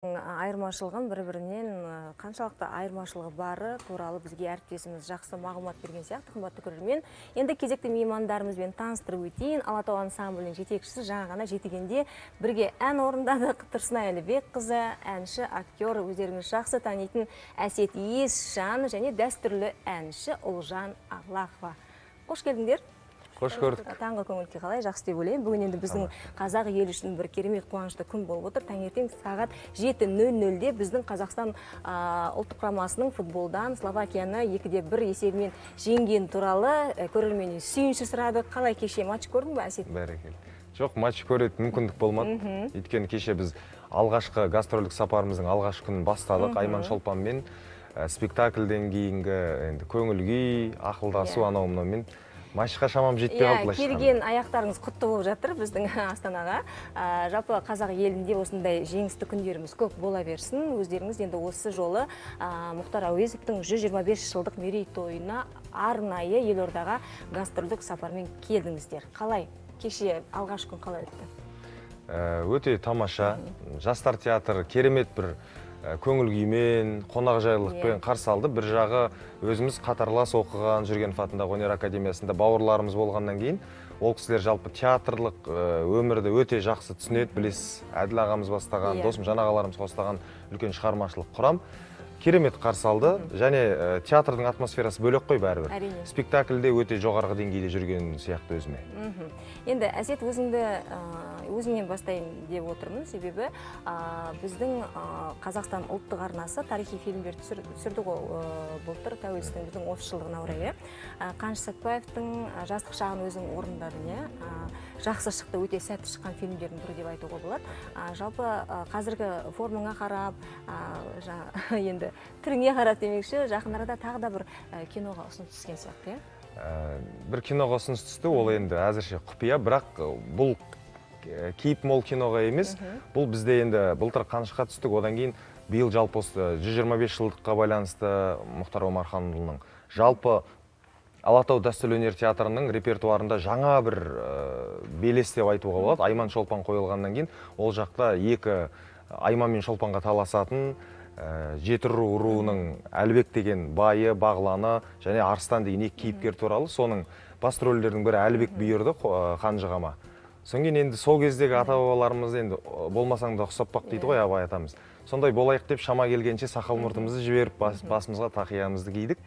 Айырмашылығын бір-бірінен қаншалықты айырмашылығы бары туралы бізге әріптесіміз жақсы мағлұмат берген сияқты, қымбатты көрермен. Енді кезекті меймандарымызбен таныстырып өтейін. Алатау ансамблінің жетекшісі жаңа ғана жетігенде бірге ән орындадық. Тұрсынай Әлібекқызы, әнші, актер, өздеріңіз жақсы танитын Әсет Есжан және дәстүрлі әнші Ұлжан Ағлақова. Қош келдіңдер. Қош көрдік. Таңғы көңіл күй қалай, жақсы деп ойлаймын. Бүгін енді біздің қазақ елі үшін бір керемет қуанышты күн болып отыр. Таңертең сағат 7:00-де біздің Қазақстан ұлттық құрамасының футболдан Словакияны 2-1 есебімен жеңген туралы көрерменнен сүйінші сұрадық. Қалай, кеше матч көрдің бе, Әсет? Бәрекелді. Жоқ, матч көретін мүмкіндік болмады. Өйткені кеше біз алғашқы гастрольдік сапарымыздың алғашқы күнін бастадық. Айман Шолпанмен спектакльден кейінгі көңіл күй, ақылдасу анауымнан матчқа шамам жетпей қалды. Келген аяқтарыңыз құтты болып жатыр біздің Астанаға. Жалпы қазақ елінде осындай жеңісті күндеріміз көп бола берсін. Өздеріңіз енді осы жолы Мұхтар Әуезовтің 125 жылдық мерейтойына арнайы елордаға гастрольдік сапармен келдіңіздер. Қалай? Кеше алғашқы күн қалай өтті? Өте тамаша. Жастар театры керемет бір көңіл күймен, қонақжайлылықпен қарсы алды. Бір жағы өзіміз қатарлас оқыған Жүргенов атындағы өнер академиясында бауырларымыз болғаннан кейін, ол кісілер жалпы театрлық өмірді өте жақсы түсінеді, білесіз. Әділ ағамыз бастаған, досым жанағаларымыз қостаған үлкен шығармашылық құрам. Керемет қарсы алды, және театрдың атмосферасы бөлек қой бәрібір. Спектакльде өте жоғарғы деңгейде жүрген сияқты өзіме. Енді Әсет, өзіңнен бастайын деп отырмын, себебі біздің Қазақстан ұлттық арнасы тарихи фильмдер түсірді ғой, былтыр тәуелсіздігіміздің 30 жылдығына орай. Қаныш Сәтпаевтың жастық шағын өзің орындадың, жақсы шықты, өте сәтті шыққан фильмдердің бірі деп айтуға болады. Жалпы қазіргі формаңа қарап, енді түріңе қарап демекші, жақын арада тағы да бір киноға ұсыныс түскен сияқты, бір киноға ұсыныс түсті, ол енді әзірше құпия, бірақ бұл кейіп мол киноға емес. Бұл бізде енді былтыр Қанышқа түстік, одан кейін биыл жалпы 125 жылдыққа байланысты Мұхтар Омарханұлының жалпы Алатау дәстүрлі өнер театрының репертуарында жаңа бір белес деп айтуға болады. Айман Шолпан қойылғаннан кейін ол жақта екі Айман мен Шолпанға таласатын Жеті руының Әлбек деген байы, бағланы және Арыстан деген екі кейіпкер туралы, соның басты рөлдердің бірі Әлбек бұйырды Қанжығама. Содан кейін енді сол кездегі ата-бабаларымыз енді болмасаң да ұқсап бақ дейді ғой Абай атамыз. Сондай болайық деп шама келгенше сақал мұртымызды жіберіп басымызға тақиямызды кидік.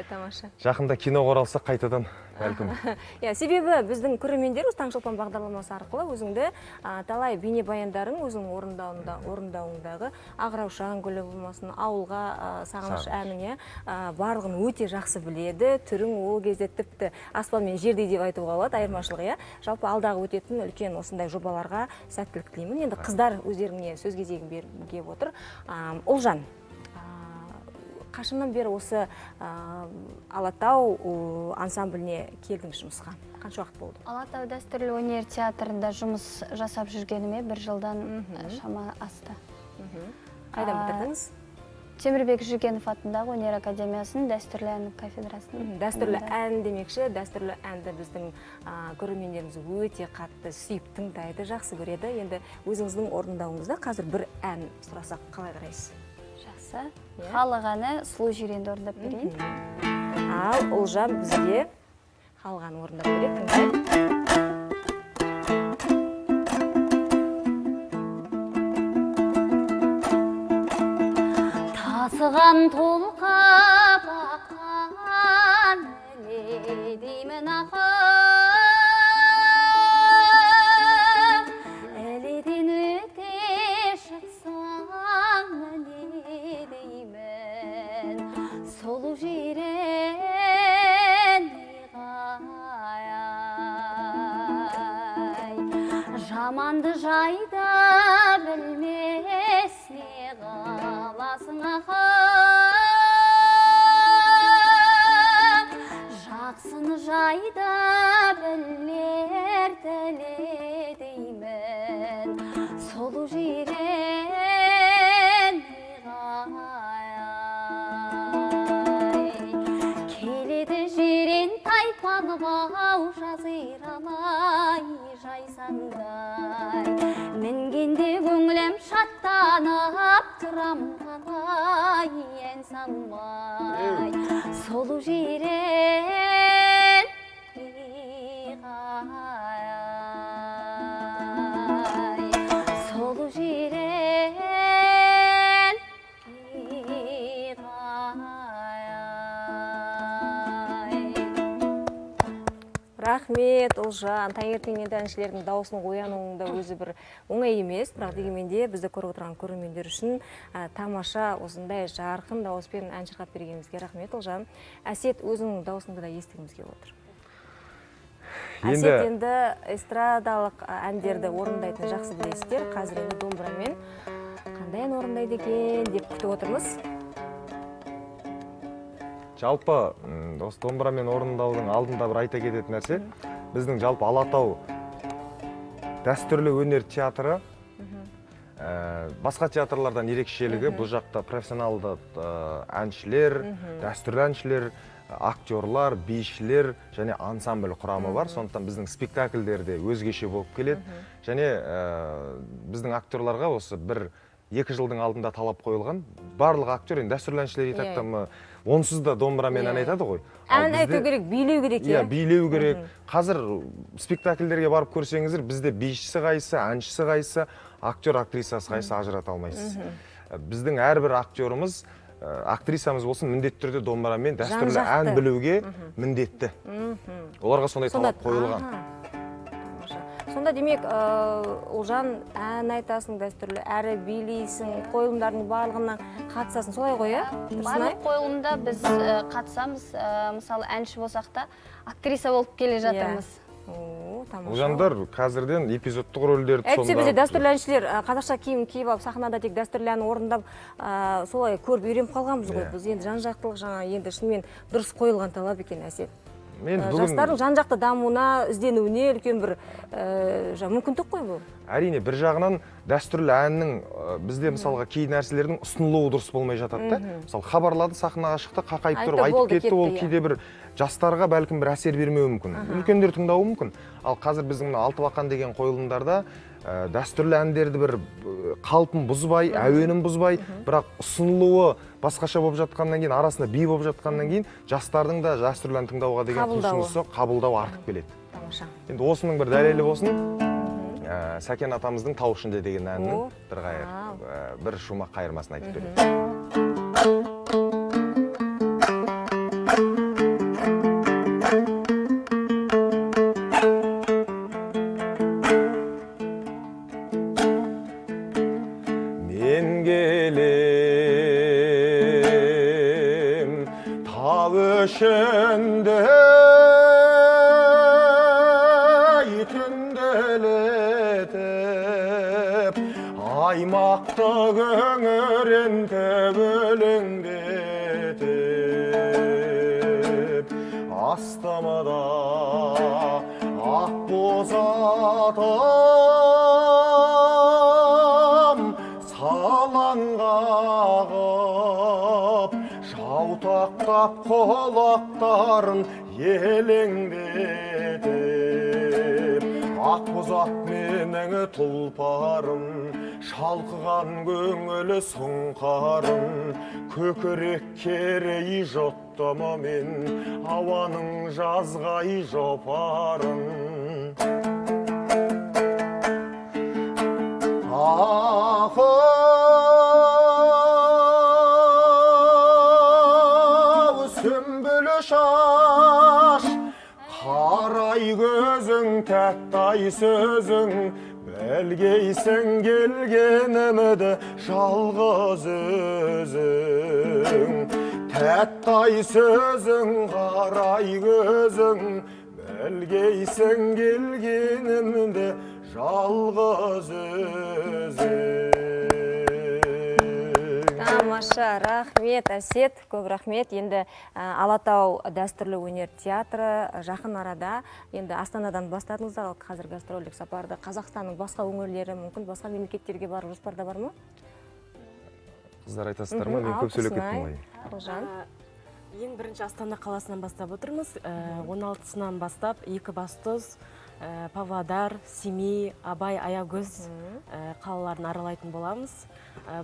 Тамаша. Жақында кино оралса қайтадан бәлкім. Себебі біздің көрермендер Таңшолпан бағдарламасы арқылы өзіңді талай бейнебаяндарың өзіңнің орындауындағы Ағыраушан гүлі болмасын, ауылға сағыныш әніңе барлығын өте жақсы біледі. Түрің ол кезде тіпті аспан мен жердей деп айтуға болады, айырмашылығы. Жалпы алдағы өтетін үлкен осындай жобаларға сәттілік тілеймін. Енді қыздар өздеріңе сөз кезегін беріп отыр. Ұлжан, қашаннан бері осы Алатау ансамбліне келдің жұмысқа? Қанша уақыт болды? Алатау дәстүрлі өнер театрында жұмыс жасап жүргеніме 1 жылдан шама асты. Қайдан бітірдіңіз? Темірбек Жүргенов атындағы өнер академиясының дәстүрлі ән кафедрасын. Дәстүрлі ән демекші, дәстүрлі әнді біздің көрермендеріміз өте қатты сүйіп тыңдайды, жақсы көреді. Енді өзіңіздің орындауыңызда қазір бір ән сұрасақ қалай қарайсыз? Жақсы. Халық әні Сұлу жиренді орындап берейін. Ал Ұлжан бізге халық әнін орындап береді, тыңдайық. Тасыған толқа баққан әле деймін ақын, әледен өте шықсаң әле деймін, сұлу жирен неғай, жаманды жайда білмес неғаласың ақын, жақсыны жайда білер тіле деймін, сұлу жирен неғай, келеді жирен тайпаны бау жазирамай жайсаңдай, мінгенде көңілім шаттанып Арамғалай ән салмай Солу жерен Солу жерен Рахмет, Ұлжан. Таңертеңнен әншілердің дауысының оянуында өзі бір оңай емес, бірақ дегенмен де бізді көріп отырған көрермендер үшін тамаша осындай жарқын дауыспен ән шырқап бергеніңізге рахмет, Ұлжан. Әсет, өзіңнің дауысыңды да естігіміз келіп отыр. Әсет енді эстрадалық әндерді орындайтын жақсы білесіздер. Қазір енді домбырамен қандай ән орындайды екен деп күтіп отырмыз. Жалпы осы домбырамен орындаудың алдында бір айта кететін нәрсе, біздің жалпы Алатау дәстүрлі өнер театры басқа театрлардан ерекшелігі бұл жақта профессионалды әншілер, дәстүрлі әншілер, актерлар, бишілер және ансамбль құрамы бар. Сондықтан біздің спектакльдерде өзгеше болып келеді. Және біздің актерларға осы 1-2 жылдың алдында талап қойылған. Барлық актер, енді дәстүрлі әншілер айтады, онсыз да домбырамен ән айтады ғой. Ән айту керек, билеу керек. Иә, билеу керек. Қазір спектакльдерге барып көрсеңіздер, бізде бишісі қайсы, әншісі қайсы, актер, актрисасы қайсы ажырата алмайсыз. Біздің әрбір актеріміз, актрисамыз болсын, міндетті түрде домбырамен дәстүрлі ән білуге міндетті. Оларға сондай талап қойылған. Сонда демек, Ұлжан ән айтасың дәстүрлі, әрі билейсің, қойылымдардың барлығына қатысасың, солай ғой, иә? Барлық қойылымда біз қатысамыз, мысалы әнші болсақ та актриса болып келе жатырмыз. Ұлжандар қазірден эпизодтық рөлдерді сомдап. Әйтсе бізде дәстүрлі әншілер қазақша киім киіп алып, сахнада тек дәстүрлі ән орындап, солай көріп үйреніп қалғанбыз ғой. Біз енді жан-жақтылық жаңа енді шынымен дұрыс қойылған талап екен, Әсет. Жастардың жан-жақты дамуына, ізденуіне үлкен бір мүмкіндік қой бұл. Әрине, бір жағынан дәстүрлі әннің бізде мысалға кей нәрселердің ұсынылуы дұрыс болмай жатады. Мысалы, хабарлады, сахнаға шықты, қақайып тұрып айтып кетті, ол кейде бір жастарға бәлкім бір әсер бермеуі мүмкін. Үлкендер тыңдауы мүмкін. Ал қазір біздің Алтыбақан деген қойылымдарда дәстүрлі әндерді бір қалпын бұзбай, әуенін бұзбай, бірақ ұсынылуы басқаша болып жатқаннан кейін, арасында би болып жатқаннан кейін, жастардың да дәстүрлі ән тыңдауға деген құлшынысы, қабылдау артып келеді. Енді осының бір дәлелі болсын, Сәкен атамыздың Тау ішінде деген әнінің бір шумақ қайырмасын айтып береді. Аймақты көңірентіп өлеңдетіп, астамада ақ боз атам салаңғағып, жаутақтап қолақтарын елеңдетіп, ақ боз ат менің тұлпарым, шалқыған көңілі сұңқарын, көкірек керей жоттамамен, ауаның жазғай жопарын. Ақау сүмбілі шаш, қарай көзің, тәттай сөзің, білгейсің келгенімді жалғыз өзің. Тәттай сөзің, қарай көзің, білгейсің келгенімді жалғыз өзің. Тамаша, рахмет, Әсет, көп рахмет. Енді Алатау дәстүрлі өнер театры жақын арада, енді Астанадан бастадыңыздар, қазір гастрольдік сапарды Қазақстанның басқа өңірлері, мүмкін басқа мемлекеттерге бару жоспарда бар ма? Қыздар айтасыздар ма? Мен көп сөйлеп кеттім ғой. Ең бірінші Астана қаласынан бастап отырмыз. 16-сынан бастап Екібастұз, Павлодар, Семей, Абай, Аягөз қалаларын аралайтын боламыз.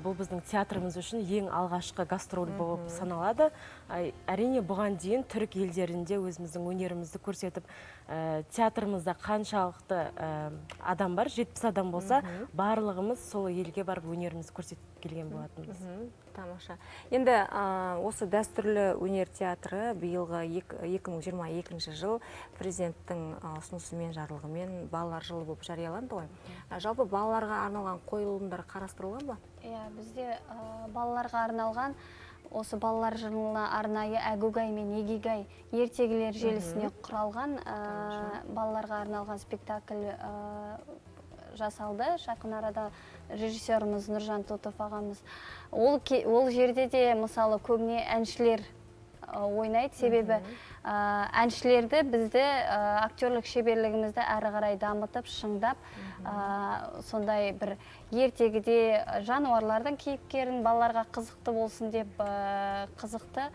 Бұл біздің театрымыз үшін ең алғашқы гастроль болып саналады. Әрине бұған дейін түрік елдерінде өзіміздің өнерімізді көрсетіп, театрымызда қаншалықты адам бар, 70 адам болса, барлығымыз сол елге барып өнерімізді көрсетіп келген болатынбыз. Тамаша. Енді осы дәстүрлі өнер театры биылғы 2022 жыл президенттің ұсынысымен жарлығымен балалар жылы болып жарияланды ғой. Жалпы балаларға арналған қойылымдар қарастырылған ба? Иә, бізде балаларға арналған осы балалар жылына арнайы Әгугай мен Егигай ертегілер желісіне құралған балаларға арналған спектакль жасалды. Жақын арада режиссеріміз Нұржан Тотов ағамыз. Ол жерде де мысалы көбіне әншілер ойнайды, себебі әншілерді бізді актерлік шеберлігімізді әрі қарай дамытып, шыңдап, сондай бір ертегіде жануарлардың кейіпкерін балаларға қызықты болсын деп қызықты.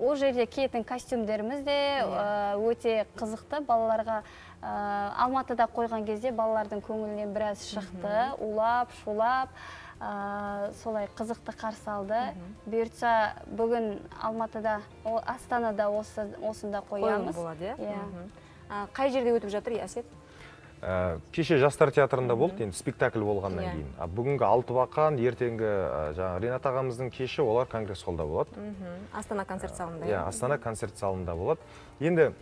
Ол жерде киетін костюмдеріміз де өте қызықты. Балаларға Алматыда қойған кезде балалардың көңілінен біраз шықты, улап, шулап, солай қызықты қарсы алды. Бұйыртса бүгін Алматыда, Астанада осында қоямыз. Қай жерде өтіп жатыр, Әсет? Кеше жастар театрында болды, енді спектакль болғаннан кейін. Бүгінгі Алтыбақан, ертеңгі Ренат ағамыздың кеші, олар конгресс холлда болады. Астана концерт залында. Иә, Астана концерт залында болады. Енді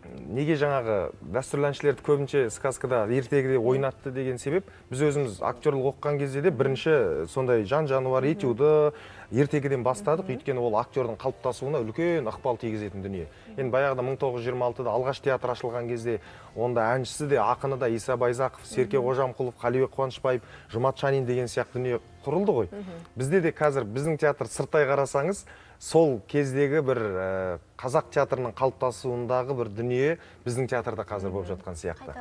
неге жаңағы дәстүрлі әншілерді көбінше сказкада ертегіде ойнатты деген себеп, біз өзіміз актерлік оқыған кезде де бірінші сондай жан-жануар этюды ертегіден бастадық, өйткені ол актердің қалыптасуына үлкен ықпал тигізетін дүние. Енді баяғыда 1926-да алғаш театр ашылған кезде онда әншісі де, ақыны да Иса Байзақов, Серке Қожамқұлов, Қалибек Қуанышбаев, Жұмат Шанин деген сияқты дүние құрылды ғой. Бізде де қазір біздің театр сырттай қарасаңыз, сол кездегі бір қазақ театрының қалыптасуындағы бір дүние біздің театрда қазір болып жатқан сияқты.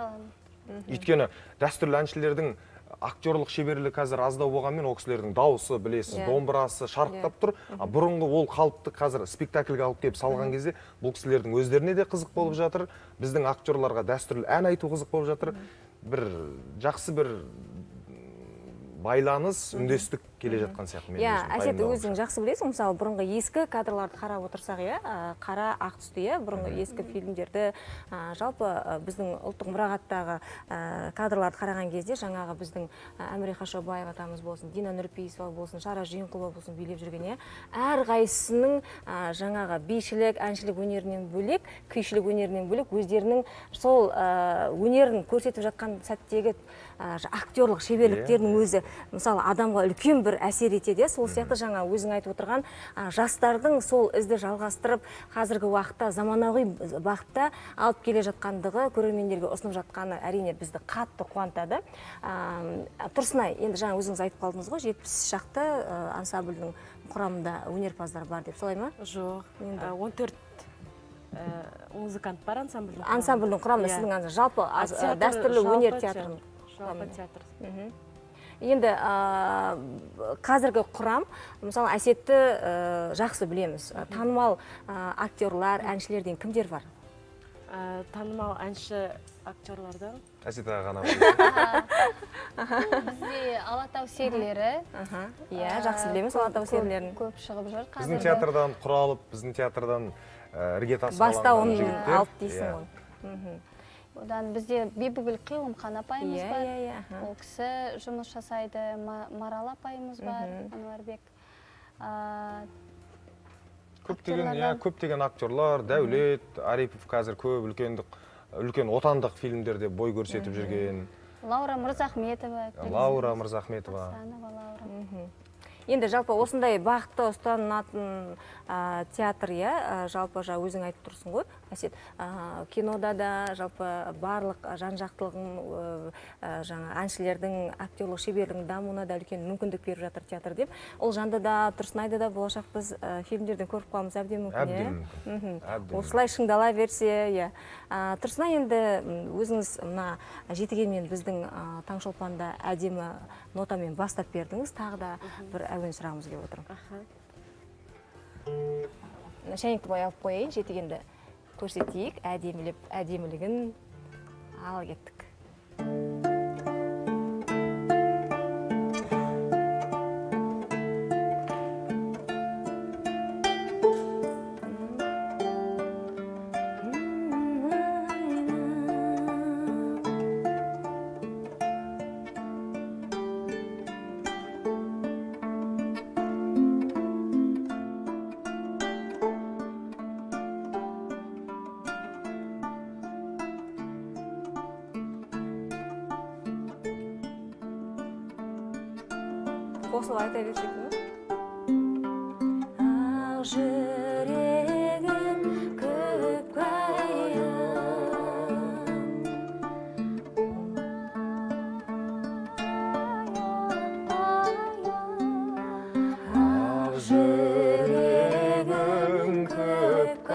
Өйткені дәстүрлі әншілердің актерлық шеберлігі қазір аздау болғанмен, ол кісілердің дауысы, білесіз, домбырасы шарықтап тұр. Бұрынғы ол қалыпты қазір спектакльге алып келіп салған кезде бұл кісілердің өздеріне де қызық болып жатыр. Біздің актерларға дәстүрлі ән айту қызық болып жатыр. Bir жақсы бір байланыс, үндестік келе жатқан сияқты мен өзім. Әсет, өзің жақсы білесің, мысалы бұрынғы ескі кадрларды қарап отырсақ, қара ақ түсті, бұрынғы ескі фильмдерді, жалпы біздің ұлттық мұрағаттағы кадрларды қараған кезде жаңағы біздің Әміре Қашаубаев атамыз болсын, Дина Нұрпейісова болсын, Шара Жиынқұлова болсын билеп жүрген, әр қайсысының жаңағы бишілік, әншілік өнерінен бөлек, күйшілік өнерінен бөлек өздерінің сол өнерін көрсетіп жатқан сәттегі актерлық шеберліктерінің өзі мысалы адамға үлкен бір әсер етеді. Сол сияқты жаңа өзің айтып отырған жастардың сол ізді жалғастырып, қазіргі уақытта заманауи бағытта алып келе жатқандығы көрермендерге ұсынып жатқаны әрине бізді қатты қуантады. Тұрсынай, енді жаңа өзіңіз айтып қалдыңыз ғой, 70 шақты ансамбльдің құрамында өнерпаздар бар деп, солай ма? Жоқ, 14 музыкант бар ансамбльдің. Ансамбльдің құрамында сіздің жалпы дәстүрлі өнер театрының. Жалпы театр. Енді қазіргі құрам, мысалы Әсетті жақсы білеміз. Танымал актерлар, әншілерден кімдер бар? Танымал әнші актерлардан Әсет ғана. Бізде Алатау серілері. Жақсы білеміз Алатау серілерін. Көп шығып жүр. Біздің театрдан құралып, біздің театрдан іргетасы бастауын алып дейсің ғой. Одан бізде Бибігүл Қилымхан апайымыз бар. Ол кісі жұмыс жасайды. Марал апайымыз бар, Ануарбек. Көптеген актерлар, Дәулет, Арипов қазір көп үлкен отандық фильмдерде бой көрсетіп жүрген. Лаура Мырзахметова. Енді жалпы осындай бағытта ұстанатын театр, жалпы өзің айтып тұрсың ғой, Әсет, кинода да жалпы барлық жан-жақтылығын әншілердің актерлік шеберлігінің дамуына да үлкен мүмкіндік беріп жатыр театр деп. Ол жанды да, Тұрсынайды да болашақ біз фильмдерден көріп қаламыз әбден мүмкін. Осылай шыңдала берсе, Тұрсынай, енді өзіңіз мына жетігенмен біздің Таңшолпанда әдемі нотамен бастап бердіңіз, тағы да бір әуен сұрағымыз келіп отыр. Шәйнекті бой алып қойайын, жетігенді көрсетейік, әдемілігін ал кеттік. Қосылып айта берсек ме? Ақ жүрегім көк ақ жүрегім көк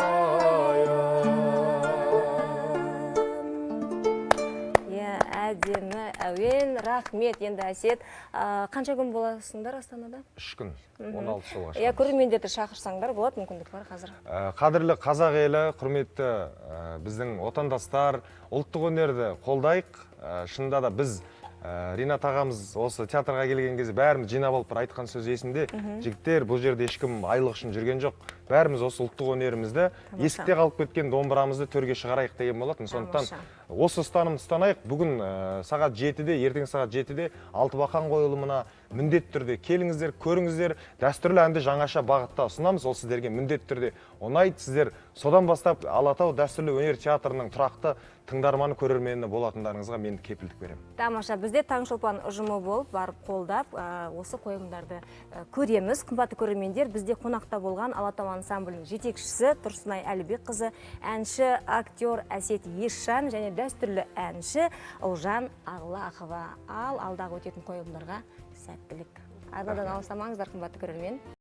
әдемі әуен, рахмет. Енді Әсет, қанша күн боласыңдар Астанада? 3 күн, 16 жылға Иә, көрермендерді шақырсаңдар болады, мүмкіндік бар қазір. Қадірлі қазақ елі, құрметті біздің отандастар, ұлттық өнерді қолдайық. Шынында да біз Ринат ағамыз осы театрға келген кезде бәріміз жинап алып бір айтқан сөз есімде. Жігіттер, бұл жерде ешкім айлық үшін жүрген жоқ. Бәріміз осы ұлттық өнерімізді, есікте қалып кеткен домбырамызды төрге шығарайық деген болатын. Сондықтан осы ұстанымды ұстанайық. Бүгін сағат 7-де, ертең сағат 7-де Алтыбақан қойылымына міндетті түрде келіңіздер, көріңіздер. Дәстүрлі әнді жаңаша бағытта ұсынамыз. Ол сіздерге міндетті түрде ұнайды. Сіздер содан бастап Алатау дәстүрлі өнер театрының тұрақты тыңдарманы, көрермені болатындарыңызға мен кепілдік беремін. Тамаша, бізде Таңшолпан ұжымы болып, барып қолдап, осы қойылымдарды көреміз. Қымбатты көрермендер, бізде қонақта болған Алатау ансамблінің жетекшісі Тұрсынай Әлібекқызы, әнші, актер Әсет Есжан және дәстүрлі әнші Ұлжан Ағлақова. Ал алдағы өтетін қойылымдарға сәттілік. Арнадан алыстамаңыздар, қымбатты көрермен.